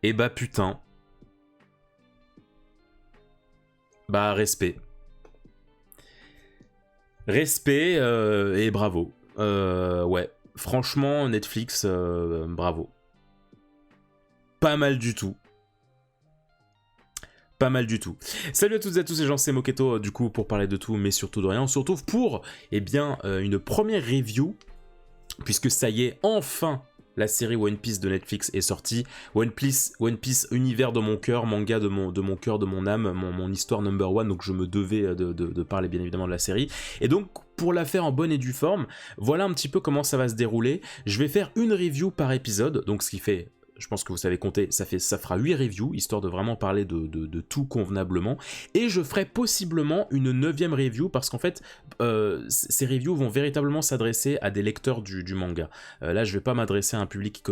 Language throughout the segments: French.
Et bah putain. Bah respect. Respect et bravo. Ouais, franchement, Netflix, bravo. Pas mal du tout. Pas mal du tout. Salut à toutes et à tous, c'est Jean, c'est Moketo, du coup, pour parler de tout, mais surtout de rien. On se retrouve pour, eh bien, une première review, puisque ça y est, enfin, la série One Piece de Netflix est sortie. One Piece, univers de mon cœur, manga de mon cœur, de mon âme, mon histoire number one, donc je me devais de parler bien évidemment de la série. Et donc, pour la faire en bonne et due forme, voilà un petit peu comment ça va se dérouler. Je vais faire une review par épisode, donc ce qui fait... Je pense que vous savez compter, ça fera 8 reviews, histoire de vraiment parler de tout convenablement. Et je ferai possiblement une 9e review, parce qu'en fait, ces reviews vont véritablement s'adresser à des lecteurs du manga. Là, je vais pas m'adresser à un public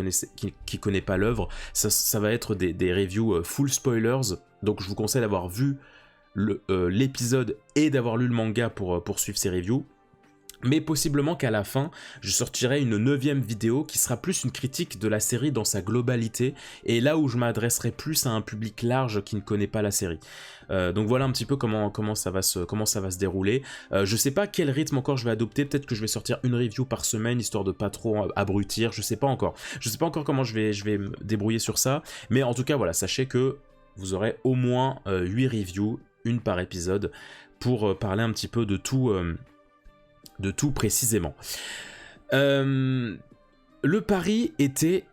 qui connaît pas l'œuvre. Ça va être des reviews full spoilers, donc je vous conseille d'avoir vu l'épisode et d'avoir lu le manga pour suivre ces reviews. Mais possiblement qu'à la fin, je sortirai une 9e vidéo qui sera plus une critique de la série dans sa globalité, et là où je m'adresserai plus à un public large qui ne connaît pas la série. Donc voilà un petit peu comment ça va se dérouler. Je sais pas quel rythme encore je vais adopter, peut-être que je vais sortir une review par semaine, histoire de pas trop abrutir, je sais pas encore. Je sais pas encore comment je vais me débrouiller sur ça, mais en tout cas voilà, sachez que vous aurez au moins 8 reviews, une par épisode, pour parler un petit peu de tout précisément. Le pari était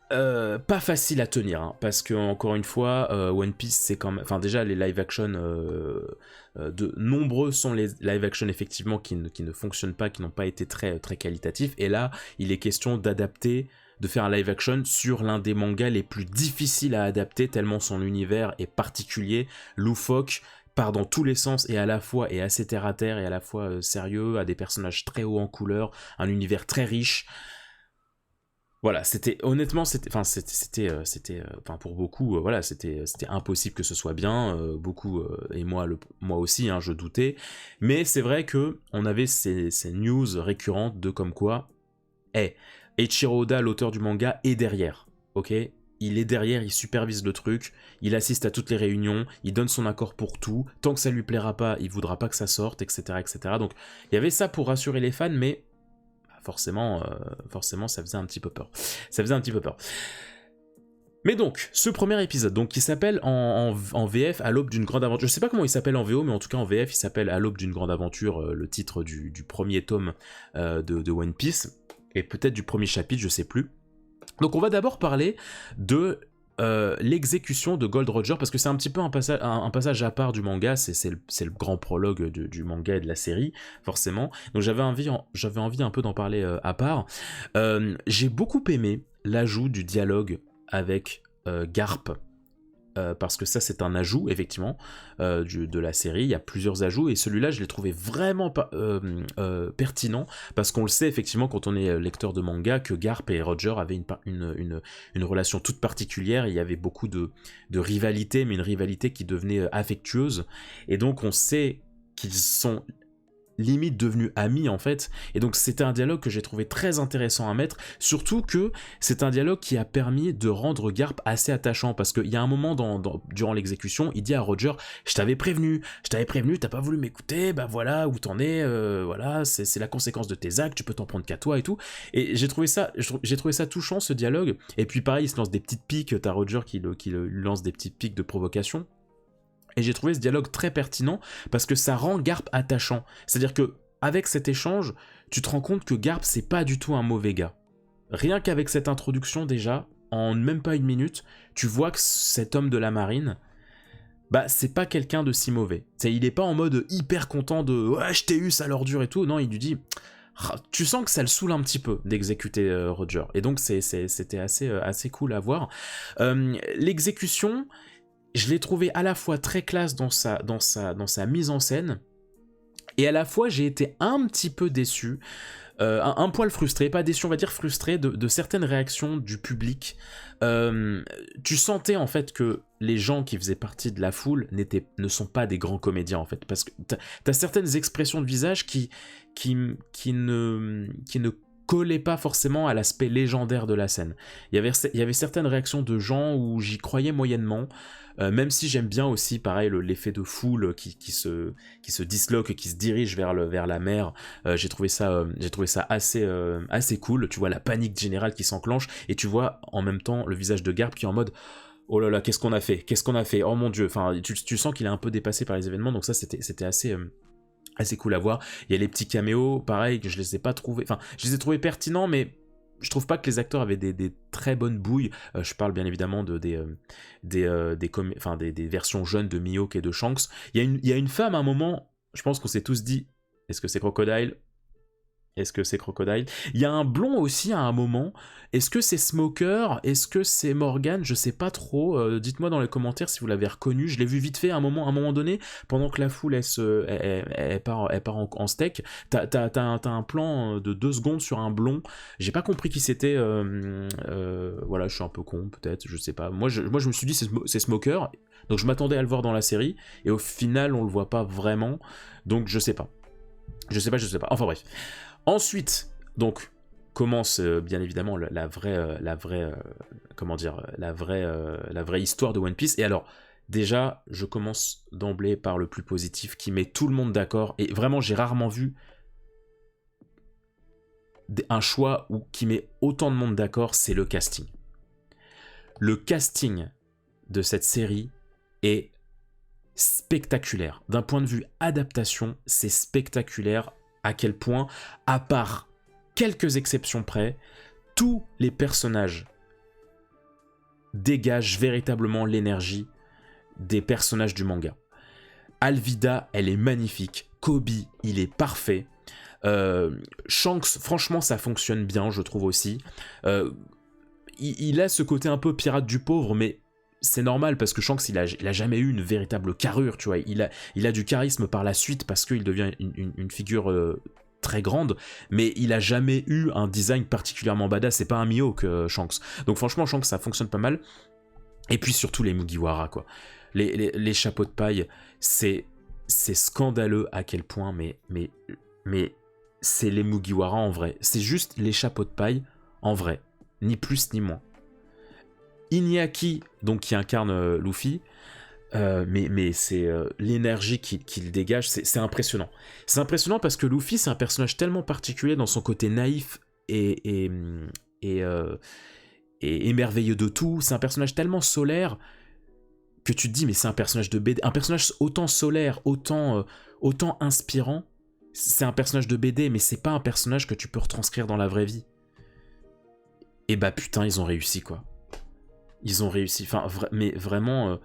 pas facile à tenir, hein, parce que encore une fois, One Piece c'est quand même... Enfin déjà les live action, de nombreux sont les live action effectivement qui ne fonctionnent pas, qui n'ont pas été très, très qualitatifs, et là il est question d'adapter, de faire un live action sur l'un des mangas les plus difficiles à adapter, tellement son univers est particulier, loufoque, part dans tous les sens et à la fois est assez terre à terre et à la fois sérieux, a des personnages très hauts en couleur, un univers très riche. Voilà, honnêtement, pour beaucoup, voilà, c'était impossible que ce soit bien, beaucoup, et moi aussi, hein, je doutais, mais c'est vrai que on avait ces news récurrentes de comme quoi, Eiichiro Oda, l'auteur du manga, est derrière, ok ? Il est derrière, il supervise le truc, il assiste à toutes les réunions, il donne son accord pour tout, tant que ça lui plaira pas, il voudra pas que ça sorte, etc., etc. Donc il y avait ça pour rassurer les fans, mais forcément, ça faisait un petit peu peur. Mais donc, ce premier épisode, donc, qui s'appelle en VF à l'aube d'une grande aventure, je sais pas comment il s'appelle en VO, mais en tout cas en VF il s'appelle à l'aube d'une grande aventure, le titre du premier tome de One Piece, et peut-être du premier chapitre, je sais plus. Donc on va d'abord parler de l'exécution de Gold Roger, parce que c'est un petit peu un passage à part du manga, c'est le grand prologue du manga et de la série, forcément. Donc j'avais envie un peu d'en parler à part. J'ai beaucoup aimé l'ajout du dialogue avec Garp, parce que ça c'est un ajout effectivement de la série. Il y a plusieurs ajouts et celui-là je l'ai trouvé vraiment pertinent, parce qu'on le sait effectivement quand on est lecteur de manga que Garp et Roger avaient une relation toute particulière. Il y avait beaucoup de rivalité, mais une rivalité qui devenait affectueuse, et donc on sait qu'ils sont limite devenus amis en fait, et donc c'était un dialogue que j'ai trouvé très intéressant à mettre, surtout que c'est un dialogue qui a permis de rendre Garp assez attachant, parce qu'il y a un moment durant l'exécution, il dit à Roger, je t'avais prévenu, t'as pas voulu m'écouter, bah voilà où t'en es, voilà, c'est la conséquence de tes actes, tu peux t'en prendre qu'à toi et tout, et j'ai trouvé ça touchant, ce dialogue. Et puis pareil, il se lance des petites piques, t'as Roger qui lui lance des petites piques de provocation. Et j'ai trouvé ce dialogue très pertinent parce que ça rend Garp attachant. C'est-à-dire que avec cet échange, tu te rends compte que Garp c'est pas du tout un mauvais gars. Rien qu'avec cette introduction déjà, en même pas une minute, tu vois que cet homme de la marine, bah c'est pas quelqu'un de si mauvais. Il est pas en mode hyper content de ouais je t'ai eu sale ordure et tout. Non, il lui dit tu sens que ça le saoule un petit peu d'exécuter Roger. Et donc c'était assez cool à voir. L'exécution, je l'ai trouvé à la fois très classe dans sa mise en scène, et à la fois j'ai été un petit peu déçu, un poil frustré, pas déçu, on va dire frustré de certaines réactions du public. Tu sentais en fait que les gens qui faisaient partie de la foule ne sont pas des grands comédiens en fait, parce que t'as certaines expressions de visage qui ne collait pas forcément à l'aspect légendaire de la scène. Il y avait certaines réactions de gens où j'y croyais moyennement, même si j'aime bien aussi, pareil, l'effet de foule qui se disloque, qui se dirige vers la mer. J'ai trouvé ça assez cool. Tu vois la panique générale qui s'enclenche, et tu vois en même temps le visage de Garp qui est en mode oh là là, qu'est-ce qu'on a fait, oh mon dieu, enfin tu sens qu'il est un peu dépassé par les événements, donc ça c'était assez cool à voir. Il y a les petits caméos, pareil, que je les ai pas trouvés, enfin je les ai trouvés pertinents, mais je trouve pas que les acteurs avaient des très bonnes bouilles. Je parle bien évidemment des versions jeunes de Mihawk et de Shanks. Il y a une femme à un moment, je pense qu'on s'est tous dit, est-ce que c'est Crocodile ? Est-ce que c'est Crocodile ? Il y a un blond aussi à un moment. Est-ce que c'est Smoker ? Est-ce que c'est Morgan ? Je sais pas trop. Dites-moi dans les commentaires si vous l'avez reconnu. Je l'ai vu vite fait à un moment donné, pendant que la foule elle part en steak. T'as un plan de 2 secondes sur un blond. J'ai pas compris qui c'était. Voilà, je suis un peu con peut-être, je sais pas. Moi je me suis dit c'est Smoker. Donc je m'attendais à le voir dans la série. Et au final on le voit pas vraiment. Donc je sais pas. Je sais pas. Enfin bref. Ensuite, donc, commence bien évidemment la vraie histoire de One Piece. Et alors, déjà, je commence d'emblée par le plus positif, qui met tout le monde d'accord. Et vraiment, j'ai rarement vu un choix qui met autant de monde d'accord, c'est le casting. Le casting de cette série est spectaculaire. D'un point de vue adaptation, c'est spectaculaire. À quel point, à part quelques exceptions près, tous les personnages dégagent véritablement l'énergie des personnages du manga. Alvida, elle est magnifique. Kobe, il est parfait. Shanks, franchement, ça fonctionne bien, je trouve aussi. Il a ce côté un peu pirate du pauvre, mais c'est normal parce que Shanks, il a jamais eu une véritable carrure, tu vois. Il a du charisme par la suite parce qu'il devient une figure très grande, mais il a jamais eu un design particulièrement badass. C'est pas un Mihawk, Shanks. Donc franchement, Shanks, ça fonctionne pas mal. Et puis surtout les Mugiwara, quoi. Les chapeaux de paille, c'est scandaleux à quel point, mais c'est les Mugiwara en vrai. C'est juste les chapeaux de paille en vrai, ni plus ni moins. Iñaki, donc qui incarne Luffy, mais c'est l'énergie qu'il dégage, c'est impressionnant. C'est impressionnant parce que Luffy, c'est un personnage tellement particulier dans son côté naïf et merveilleux de tout. C'est un personnage tellement solaire que tu te dis, mais c'est un personnage de BD, un personnage autant solaire, autant inspirant. C'est un personnage de BD, mais c'est pas un personnage que tu peux retranscrire dans la vraie vie. Et bah putain, ils ont réussi, quoi. Ils ont réussi, enfin, mais vraiment,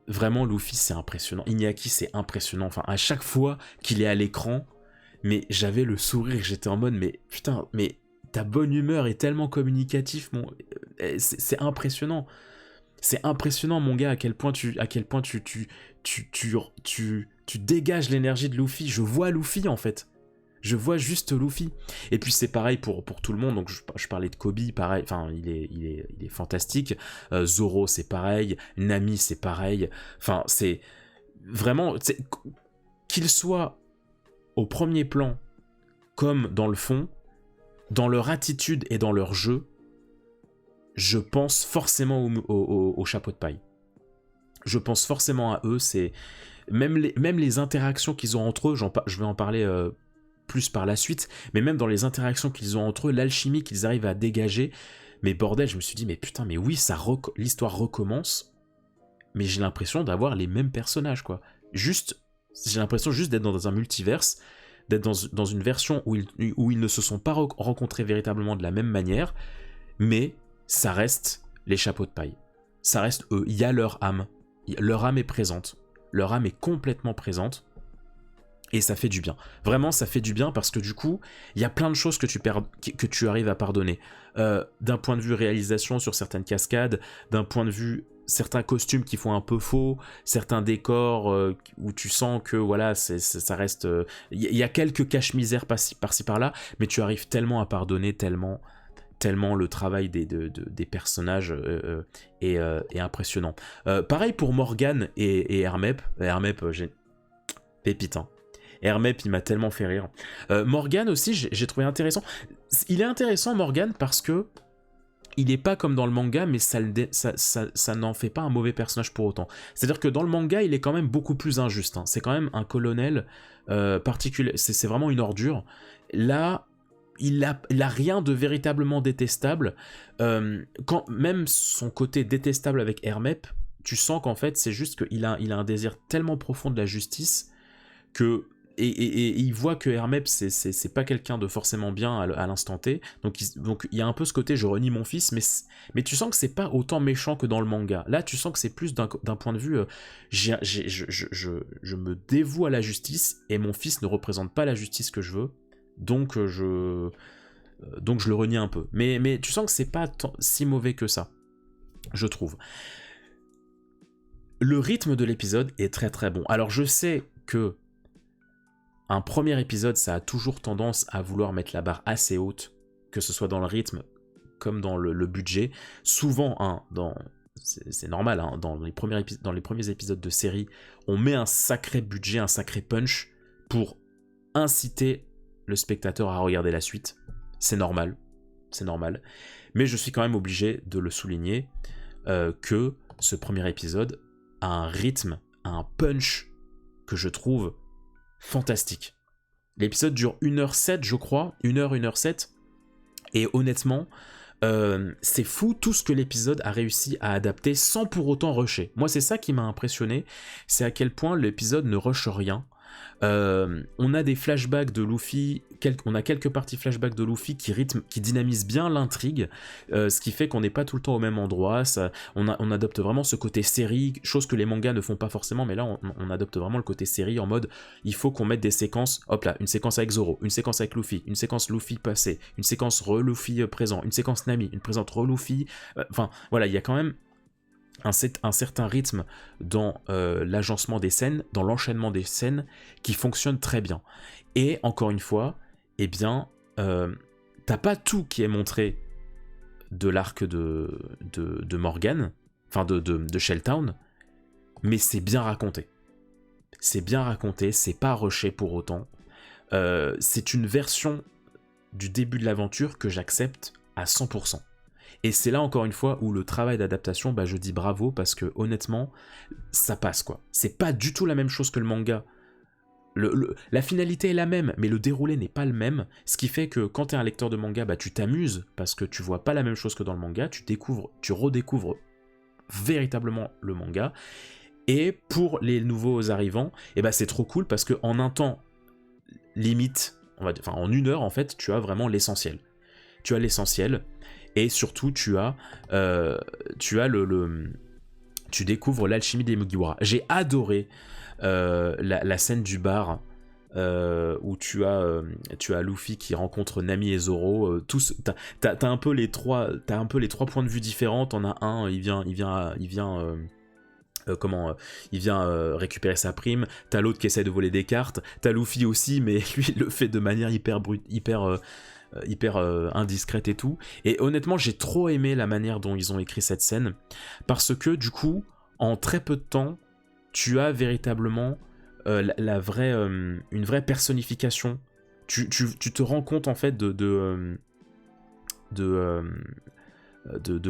vraiment, Luffy, c'est impressionnant. Iñaki, c'est impressionnant. Enfin, à chaque fois qu'il est à l'écran, mais j'avais le sourire, j'étais en mode, mais putain, mais ta bonne humeur est tellement communicatif, c'est impressionnant. C'est impressionnant, mon gars, à quel point tu dégages l'énergie de Luffy. Je vois Luffy, en fait. Je vois juste Luffy. Et puis c'est pareil pour tout le monde. Donc je parlais de Kobe, pareil. Enfin, il est fantastique. Zoro, c'est pareil. Nami, c'est pareil. Enfin, c'est vraiment... Qu'ils soient au premier plan comme dans le fond, dans leur attitude et dans leur jeu, je pense forcément au chapeau de paille. Je pense forcément à eux. C'est même les interactions qu'ils ont entre eux. Je vais en parler... plus par la suite, mais même dans les interactions qu'ils ont entre eux, l'alchimie qu'ils arrivent à dégager, mais bordel, je me suis dit, mais putain, mais oui, l'histoire recommence, mais j'ai l'impression d'avoir les mêmes personnages, quoi. J'ai l'impression juste d'être dans un multiverse, d'être dans une version où ils ne se sont pas rencontrés véritablement de la même manière, mais ça reste les chapeaux de paille. Ça reste eux, il y a leur âme est présente, leur âme est complètement présente, et ça fait du bien. Vraiment, ça fait du bien parce que du coup, il y a plein de choses que tu arrives à pardonner. D'un point de vue réalisation sur certaines cascades, d'un point de vue certains costumes qui font un peu faux, certains décors où tu sens que voilà, ça reste... Il y a quelques cache-misères par-ci par-là, mais tu arrives tellement à pardonner, tellement le travail des personnages est impressionnant. Pareil pour Morgan et Hermep. Hermep, pépite, hein. Hermep, il m'a tellement fait rire. Morgan aussi, j'ai trouvé intéressant. Il est intéressant, Morgan, parce que il est pas comme dans le manga, mais ça n'en fait pas un mauvais personnage pour autant. C'est-à-dire que dans le manga, il est quand même beaucoup plus injuste. Hein. C'est quand même un colonel particulier. C'est vraiment une ordure. Là, il a rien de véritablement détestable. Même son côté détestable avec Hermep, tu sens qu'en fait, c'est juste qu'il a un désir tellement profond de la justice que... Et il voit que Hermep, c'est pas quelqu'un de forcément bien à l'instant T. Donc il y a un peu ce côté, je renie mon fils, mais tu sens que c'est pas autant méchant que dans le manga. Là, tu sens que c'est plus d'un point de vue, je me dévoue à la justice, et mon fils ne représente pas la justice que je veux, donc je le renie un peu. Mais tu sens que c'est pas si mauvais que ça, je trouve. Le rythme de l'épisode est très très bon. Alors je sais que un premier épisode, ça a toujours tendance à vouloir mettre la barre assez haute, que ce soit dans le rythme comme dans le budget. Souvent, hein, c'est normal, hein, dans les premiers épisodes de série, on met un sacré budget, un sacré punch pour inciter le spectateur à regarder la suite. C'est normal. Mais je suis quand même obligé de le souligner que ce premier épisode a un rythme, un punch que je trouve fantastique. L'épisode dure 1h07, je crois, 1h07, et honnêtement, c'est fou tout ce que l'épisode a réussi à adapter sans pour autant rusher. Moi, c'est ça qui m'a impressionné, c'est à quel point l'épisode ne rush rien. On a des flashbacks de Luffy, on a quelques parties flashbacks de Luffy qui dynamisent bien l'intrigue, ce qui fait qu'on n'est pas tout le temps au même endroit. On adopte vraiment ce côté série, chose que les mangas ne font pas forcément, mais là on adopte vraiment le côté série en mode il faut qu'on mette des séquences, hop là, une séquence avec Zoro, une séquence avec Luffy, une séquence Luffy passé, une séquence re-Luffy présent, une séquence Nami, une présente re-Luffy, enfin voilà, il y a quand même un certain rythme dans l'agencement des scènes, dans l'enchaînement des scènes, qui fonctionne très bien. Et encore une fois, eh bien, t'as pas tout qui est montré de l'arc de Morgan, enfin de Shelltown, mais c'est bien raconté. C'est bien raconté, c'est pas rushé pour autant. C'est une version du début de l'aventure que j'accepte à 100%. Et c'est là encore une fois où le travail d'adaptation, bah je dis bravo, parce que honnêtement, ça passe quoi. C'est pas du tout la même chose que le manga. La finalité est la même, mais le déroulé n'est pas le même, ce qui fait que quand t'es un lecteur de manga, bah tu t'amuses, parce que tu vois pas la même chose que dans le manga, tu redécouvres véritablement le manga, et pour les nouveaux arrivants, et bah c'est trop cool, parce qu'en un temps limite, en 1 heure en fait, tu as vraiment l'essentiel. Tu as l'essentiel, et surtout tu découvres l'alchimie des Mugiwara. J'ai adoré la scène du bar où tu as Luffy qui rencontre Nami et Zoro. T'as un peu les trois points de vue différents. T'en as un, il vient récupérer sa prime. T'as l'autre qui essaie de voler des cartes. T'as Luffy aussi, mais lui il le fait de manière hyper indiscrète et tout. Et honnêtement, j'ai trop aimé la manière dont ils ont écrit cette scène, parce que du coup, en très peu de temps, tu as véritablement une vraie personnification. Tu te rends compte en fait de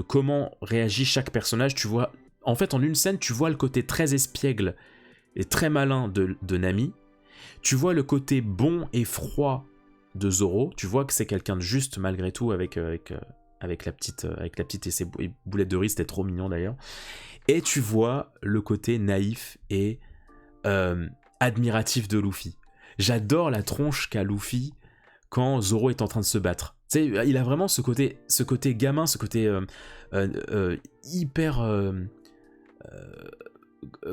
comment réagit chaque personnage. Tu vois, en fait, en une scène, tu vois le côté très espiègle et très malin de Nami. Tu vois le côté bon et froid de Zoro. Tu vois que c'est quelqu'un de juste malgré tout, avec la petite et ses boulettes de riz, c'était trop mignon d'ailleurs. Et tu vois le côté naïf et admiratif de Luffy. J'adore la tronche qu'a Luffy quand Zoro est en train de se battre. Tu sais, il a vraiment ce côté gamin, ce côté hyper...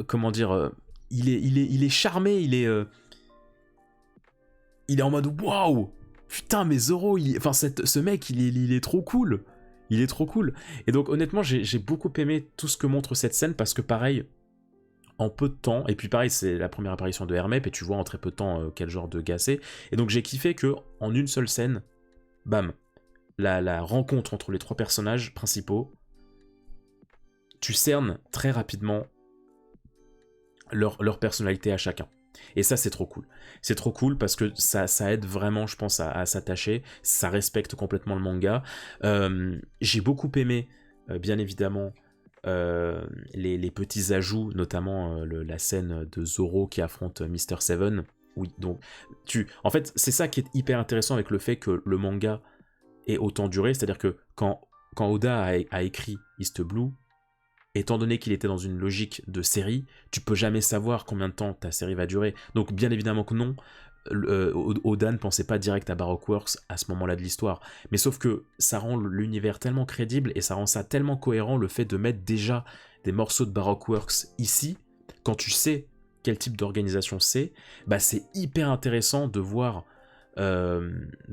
comment dire... il est charmé, il est en mode waouh, putain, mais Zoro, ce mec, il est trop cool. Il est trop cool. Et donc honnêtement, j'ai beaucoup aimé tout ce que montre cette scène, parce que pareil, en peu de temps, et puis pareil, c'est la première apparition de Hermep, et tu vois en très peu de temps quel genre de gars c'est. Et donc j'ai kiffé que en une seule scène, bam, la rencontre entre les trois personnages principaux, tu cernes très rapidement leur personnalité à chacun. Et ça, c'est trop cool. C'est trop cool parce que ça aide vraiment, je pense, à s'attacher. Ça respecte complètement le manga. J'ai beaucoup aimé, bien évidemment, les petits ajouts, notamment la scène de Zoro qui affronte Mr. Seven. Oui, donc, en fait, c'est ça qui est hyper intéressant avec le fait que le manga ait autant duré. C'est-à-dire que quand Oda a écrit East Blue, étant donné qu'il était dans une logique de série, tu peux jamais savoir combien de temps ta série va durer. Donc bien évidemment que non, Oda ne pensait pas direct à Baroque Works à ce moment-là de l'histoire. Mais sauf que ça rend l'univers tellement crédible et ça rend ça tellement cohérent, le fait de mettre déjà des morceaux de Baroque Works ici, quand tu sais quel type d'organisation c'est, bah c'est hyper intéressant de voir Garp,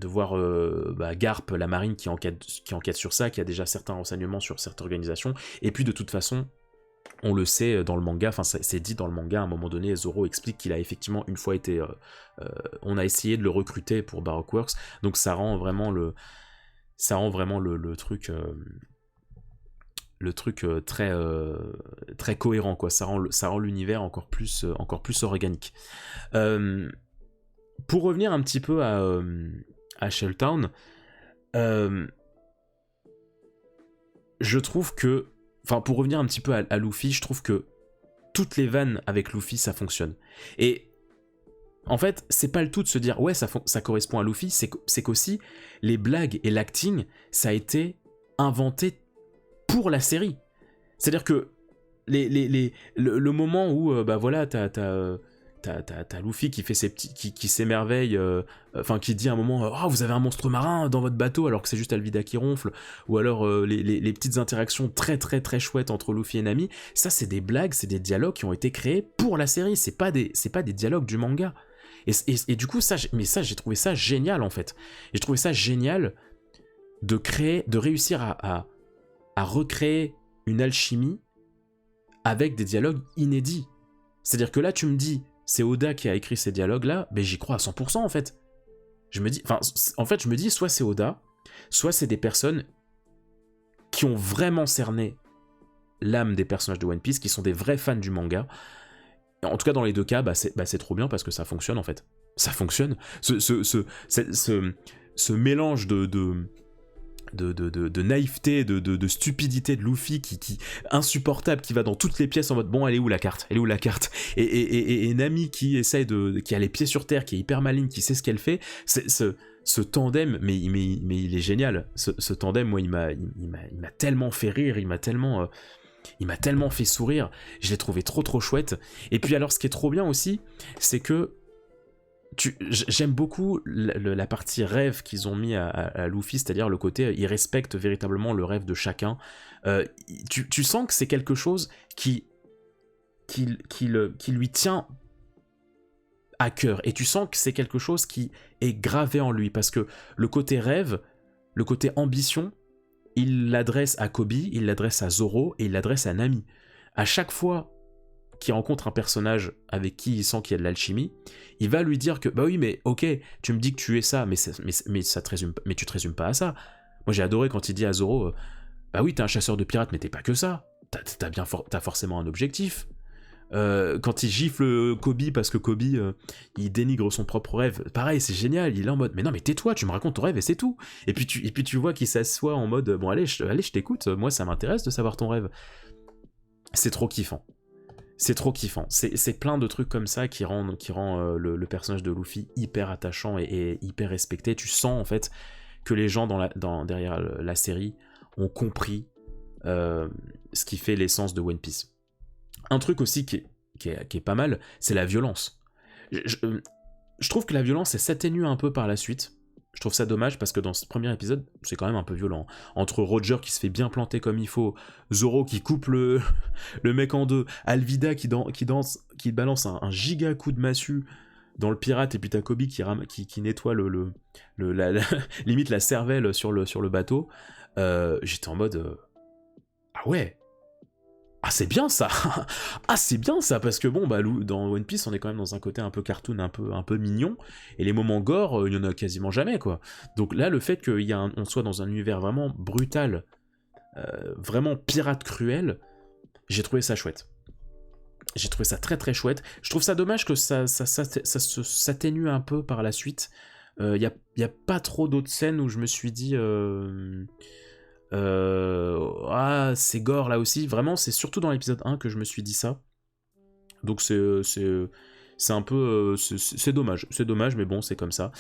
la marine qui enquête sur ça, qui a déjà certains renseignements sur cette organisation, et puis de toute façon, on le sait dans le manga, enfin c'est dit dans le manga, à un moment donné, Zoro explique qu'il a effectivement une fois été... on a essayé de le recruter pour Baroque Works, donc ça rend vraiment le truc... très très cohérent, quoi. Ça rend l'univers encore plus organique. Pour revenir un petit peu à Shelltown, je trouve que... Enfin, pour revenir un petit peu à Luffy, je trouve que toutes les vannes avec Luffy, ça fonctionne. Et en fait, c'est pas le tout de se dire « Ouais, ça correspond à Luffy », c'est qu'aussi, les blagues et l'acting, ça a été inventé pour la série. C'est-à-dire que le moment où, t'as Luffy qui fait ses petits, qui s'émerveille, qui dit à un moment oh, vous avez un monstre marin dans votre bateau alors que c'est juste Alvida qui ronfle, ou alors les petites interactions très très très chouettes entre Luffy et Nami, ça c'est des blagues, c'est des dialogues qui ont été créés pour la série, c'est pas des dialogues du manga. Et du coup j'ai trouvé ça génial en fait. J'ai trouvé ça génial de réussir à recréer une alchimie avec des dialogues inédits. C'est-à-dire que là tu me dis c'est Oda qui a écrit ces dialogues-là, mais j'y crois à 100% en fait. Je me dis, soit c'est Oda, soit c'est des personnes qui ont vraiment cerné l'âme des personnages de One Piece, qui sont des vrais fans du manga. En tout cas, dans les deux cas, c'est trop bien parce que ça fonctionne en fait. Ça fonctionne. Ce mélange de naïveté, de stupidité de Luffy qui insupportable, qui va dans toutes les pièces en mode bon, elle est où la carte et Nami qui qui a les pieds sur terre, qui est hyper maligne, qui sait ce qu'elle fait. Ce tandem, mais il est génial. Ce tandem, moi, il m'a tellement fait rire, il m'a tellement fait sourire. Je l'ai trouvé trop trop chouette. Et puis alors, ce qui est trop bien aussi, c'est que j'aime beaucoup la partie rêve qu'ils ont mis à Luffy, c'est-à-dire le côté ils respectent véritablement le rêve de chacun. Tu sens que c'est quelque chose qui lui tient à cœur, et tu sens que c'est quelque chose qui est gravé en lui, parce que le côté rêve, le côté ambition, il l'adresse à Kobe, il l'adresse à Zoro et il l'adresse à Nami. À chaque fois qui rencontre un personnage avec qui il sent qu'il y a de l'alchimie, il va lui dire que bah oui mais ok, tu me dis que tu es ça, mais ça te résume, mais tu te résumes pas à ça. Moi j'ai adoré quand il dit à Zoro bah oui t'es un chasseur de pirates mais t'es pas que ça, t'as forcément un objectif. Quand il gifle Kobe parce que Kobe il dénigre son propre rêve, pareil c'est génial, il est en mode mais non mais tais-toi, tu me racontes ton rêve et c'est tout. Et puis tu vois qu'il s'assoit en mode bon allez je t'écoute, moi ça m'intéresse de savoir ton rêve. C'est trop kiffant. C'est trop kiffant. C'est plein de trucs comme ça qui rend le personnage de Luffy hyper attachant et hyper respecté. Tu sens en fait que les gens derrière la série ont compris ce qui fait l'essence de One Piece. Un truc aussi qui est pas mal, c'est la violence. Je trouve que la violence elle s'atténue un peu par la suite. Je trouve ça dommage parce que dans ce premier épisode, c'est quand même un peu violent. Entre Roger qui se fait bien planter comme il faut, Zoro qui coupe le mec en deux, Alvida qui balance un giga coup de massue dans le pirate, et puis t'as Kobe qui nettoie limite la cervelle sur le bateau. J'étais en mode ah ouais. Ah c'est bien ça. Ah c'est bien ça, parce que bon dans One Piece on est quand même dans un côté un peu cartoon, un peu mignon, et les moments gore il y en a quasiment jamais quoi. Donc là le fait qu'on soit dans un univers vraiment brutal, vraiment pirate cruel, j'ai trouvé ça chouette. J'ai trouvé ça très très chouette. Je trouve ça dommage que ça s'atténue un peu par la suite. Y a pas trop d'autres scènes où je me suis dit ah c'est gore là aussi. Vraiment, c'est surtout dans l'épisode 1 que je me suis dit ça. Donc c'est un peu c'est dommage, mais bon, c'est comme ça.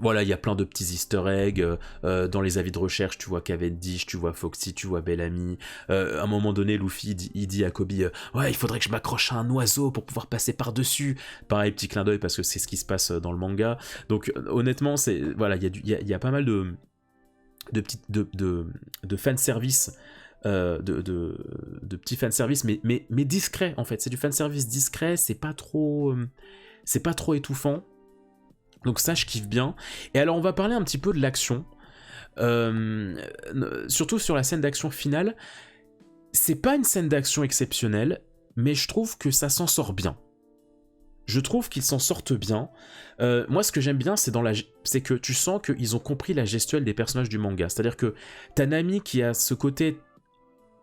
Voilà, il y a plein de petits easter eggs. Dans les avis de recherche, tu vois Cavendish, tu vois Foxy, tu vois Bellamy. À un moment donné, Luffy, il dit à Kobe ouais, il faudrait que je m'accroche à un oiseau pour pouvoir passer par-dessus. Pareil, petit clin d'œil, parce que c'est ce qui se passe dans le manga. Donc, honnêtement, voilà, il y a pas mal de fanservice. De petits fanservice, mais discret, en fait. C'est du fanservice discret, c'est pas trop étouffant. Donc ça, je kiffe bien. Et alors, on va parler un petit peu de l'action. Surtout sur la scène d'action finale. C'est pas une scène d'action exceptionnelle, mais je trouve que ça s'en sort bien. Je trouve qu'ils s'en sortent bien. Moi, ce que j'aime bien, c'est que tu sens qu'ils ont compris la gestuelle des personnages du manga. C'est-à-dire que t'as Nami qui a ce côté...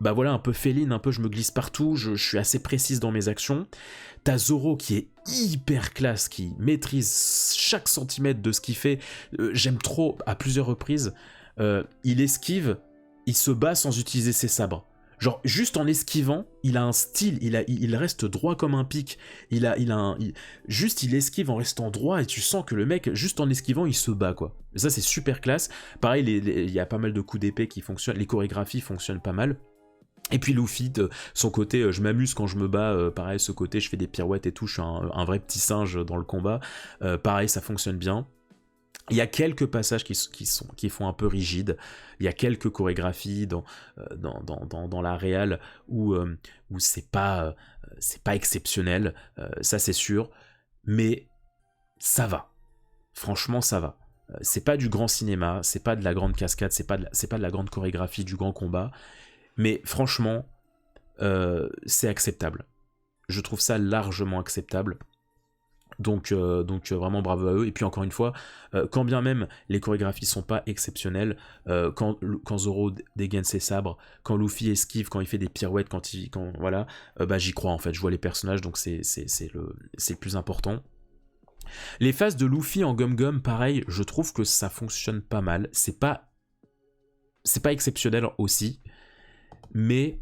Bah voilà, un peu féline, un peu je me glisse partout, je suis assez précise dans mes actions. T'as Zoro qui est hyper classe, qui maîtrise chaque centimètre de ce qu'il fait. J'aime trop, à plusieurs reprises, il esquive, il se bat sans utiliser ses sabres. Genre, juste en esquivant, il a un style, il reste droit comme un pic. Juste, il esquive en restant droit et tu sens que le mec, juste en esquivant, il se bat, quoi. Et ça, c'est super classe. Pareil, il y a pas mal de coups d'épée qui fonctionnent, les chorégraphies fonctionnent pas mal. Et puis Luffy, de son côté, je m'amuse quand je me bats, pareil, ce côté, je fais des pirouettes et tout, je suis un vrai petit singe dans le combat. Pareil, ça fonctionne bien. Il y a quelques passages qui font un peu rigides. Il y a quelques chorégraphies dans la réal où c'est pas exceptionnel, ça c'est sûr, mais ça va. Franchement, ça va. C'est pas du grand cinéma, c'est pas de la grande cascade, c'est pas de la grande chorégraphie, du grand combat. Mais franchement, c'est acceptable. Je trouve ça largement acceptable. Donc vraiment bravo à eux. Et puis encore une fois, quand bien même les chorégraphies sont pas exceptionnelles, quand Zoro dégaine ses sabres, quand Luffy esquive, quand il fait des pirouettes, voilà, bah j'y crois en fait. Je vois les personnages, donc c'est le plus important. Les phases de Luffy en Gum-Gum, pareil, je trouve que ça fonctionne pas mal. C'est pas exceptionnel aussi. Mais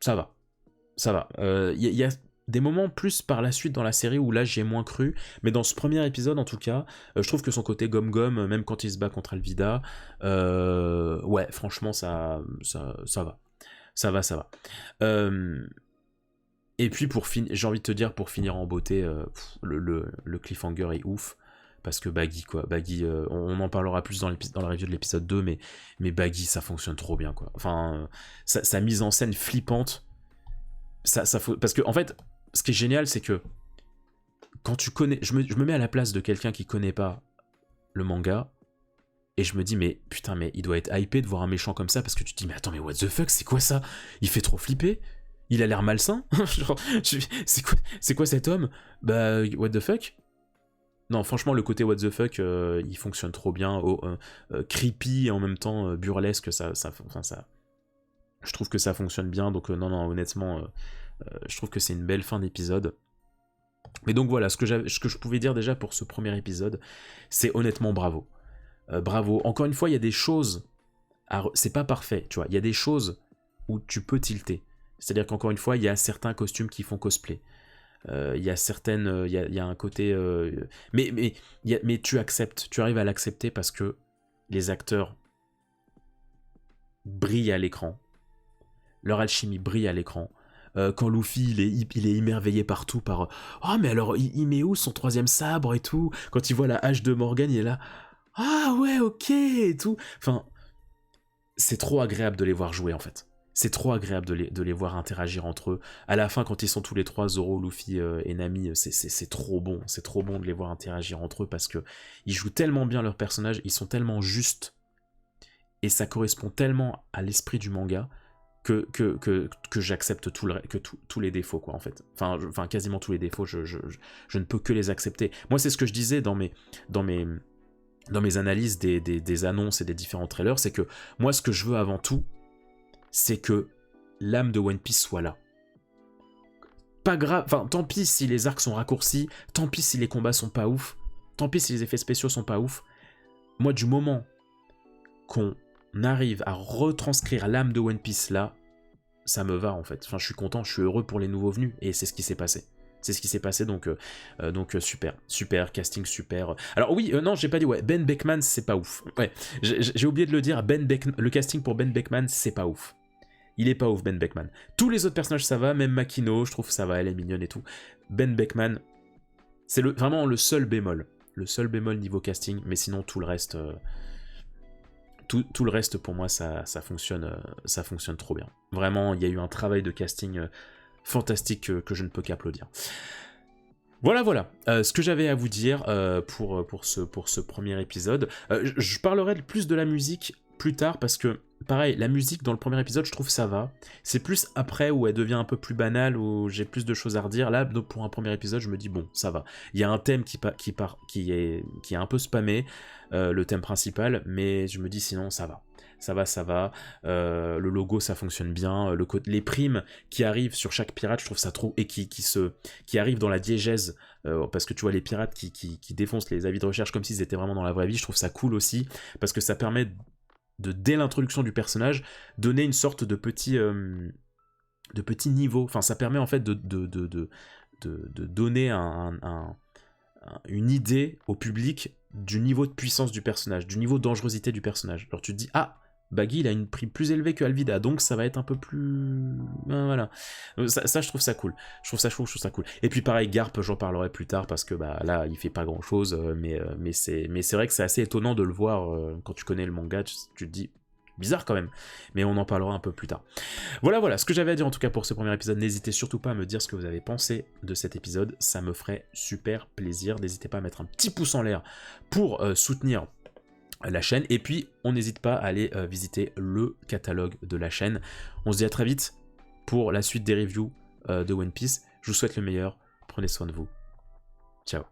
ça va. Y a des moments plus par la suite dans la série où là j'ai moins cru, mais dans ce premier épisode en tout cas, je trouve que son côté gomme-gomme, même quand il se bat contre Alvida, ouais, franchement ça va. Ça va. Et puis j'ai envie de te dire, pour finir en beauté, le cliffhanger est ouf. Parce que Baggy, on en parlera plus dans la review de l'épisode 2, mais Baggy, ça fonctionne trop bien, quoi. Enfin, sa mise en scène flippante, parce que, en fait, ce qui est génial, c'est que quand tu connais... Je me mets à la place de quelqu'un qui connaît pas le manga, et je me dis, mais putain, mais il doit être hypé de voir un méchant comme ça, parce que tu te dis, mais attends, mais what the fuck, c'est quoi ça? Il fait trop flipper. Il a l'air malsain. Genre, c'est quoi cet homme? Bah, what the fuck? Non, franchement, le côté what the fuck, il fonctionne trop bien, creepy et en même temps burlesque, je trouve que ça fonctionne bien, donc non, honnêtement, je trouve que c'est une belle fin d'épisode. Mais donc voilà, ce que je pouvais dire déjà pour ce premier épisode, c'est honnêtement bravo. Bravo. Encore une fois, il y a des choses, c'est pas parfait, tu vois, il y a des choses où tu peux tilter. C'est-à-dire qu'encore une fois, il y a certains costumes qui font cosplay. Il y a certaines, il y a un côté, mais tu acceptes, tu arrives à l'accepter parce que les acteurs brillent à l'écran, leur alchimie brille à l'écran. Quand Luffy il est émerveillé partout par oh mais alors il met où son troisième sabre et tout, quand il voit la hache de Morgan il est là ah ouais ok et tout, enfin c'est trop agréable de les voir jouer en fait. C'est trop agréable de les voir interagir entre eux. À la fin, quand ils sont tous les trois, Zoro, Luffy et Nami, c'est trop bon. C'est trop bon de les voir interagir entre eux parce que ils jouent tellement bien leurs personnages, ils sont tellement justes et ça correspond tellement à l'esprit du manga que j'accepte tous les défauts, quoi, en fait. Enfin, quasiment tous les défauts, je ne peux que les accepter. Moi, c'est ce que je disais dans mes analyses des annonces et des différents trailers, c'est que moi, ce que je veux avant tout, c'est que l'âme de One Piece soit là. Pas grave, enfin tant pis si les arcs sont raccourcis, tant pis si les combats sont pas ouf, tant pis si les effets spéciaux sont pas ouf. Moi, du moment qu'on arrive à retranscrire l'âme de One Piece là, ça me va en fait. Enfin, je suis content, je suis heureux pour les nouveaux venus, et c'est ce qui s'est passé. C'est ce qui s'est passé, donc super, casting super. Alors oui, non, j'ai pas dit, ouais, Ben Beckman, c'est pas ouf. Ouais, j'ai oublié de le dire, le casting pour Ben Beckman, c'est pas ouf. Il est pas ouf, Ben Beckman. Tous les autres personnages, ça va, même Makino, je trouve que ça va, elle est mignonne et tout. Ben Beckman, c'est vraiment le seul bémol. Le seul bémol niveau casting, mais sinon tout le reste... Tout le reste, pour moi, ça fonctionne trop bien. Vraiment, il y a eu un travail de casting fantastique que je ne peux qu'applaudir. Voilà, ce que j'avais à vous dire pour ce premier épisode. Je parlerai plus de la musique plus tard, parce que, pareil, la musique dans le premier épisode, je trouve ça va. C'est plus après où elle devient un peu plus banale, où j'ai plus de choses à redire. Là, pour un premier épisode, je me dis, bon, ça va. Il y a un thème qui est un peu spammé, le thème principal, mais je me dis, sinon, ça va. Ça va. Le logo, ça fonctionne bien. Les primes qui arrivent sur chaque pirate, je trouve ça trop... Et qui arrivent dans la diégèse, parce que tu vois, les pirates qui défoncent les avis de recherche comme s'ils étaient vraiment dans la vraie vie, je trouve ça cool aussi, parce que ça permet dès l'introduction du personnage, donner une sorte de petit niveau. Enfin, ça permet en fait de donner une idée au public du niveau de puissance du personnage, du niveau de dangerosité du personnage. Alors tu te dis, ah, Baggy, il a une prime plus élevée que Alvida, donc ça va être un peu plus... Voilà. Ça, je trouve ça cool. Je trouve ça cool. Et puis pareil, Garp, j'en parlerai plus tard, parce que bah, là, il fait pas grand-chose, mais c'est vrai que c'est assez étonnant de le voir, quand tu connais le manga, tu te dis... Bizarre quand même, mais on en parlera un peu plus tard. Voilà, ce que j'avais à dire en tout cas pour ce premier épisode. N'hésitez surtout pas à me dire ce que vous avez pensé de cet épisode, ça me ferait super plaisir. N'hésitez pas à mettre un petit pouce en l'air pour soutenir la chaîne, et puis on n'hésite pas à aller visiter le catalogue de la chaîne. On se dit à très vite pour la suite des reviews de One Piece. Je vous souhaite le meilleur, prenez soin de vous, ciao.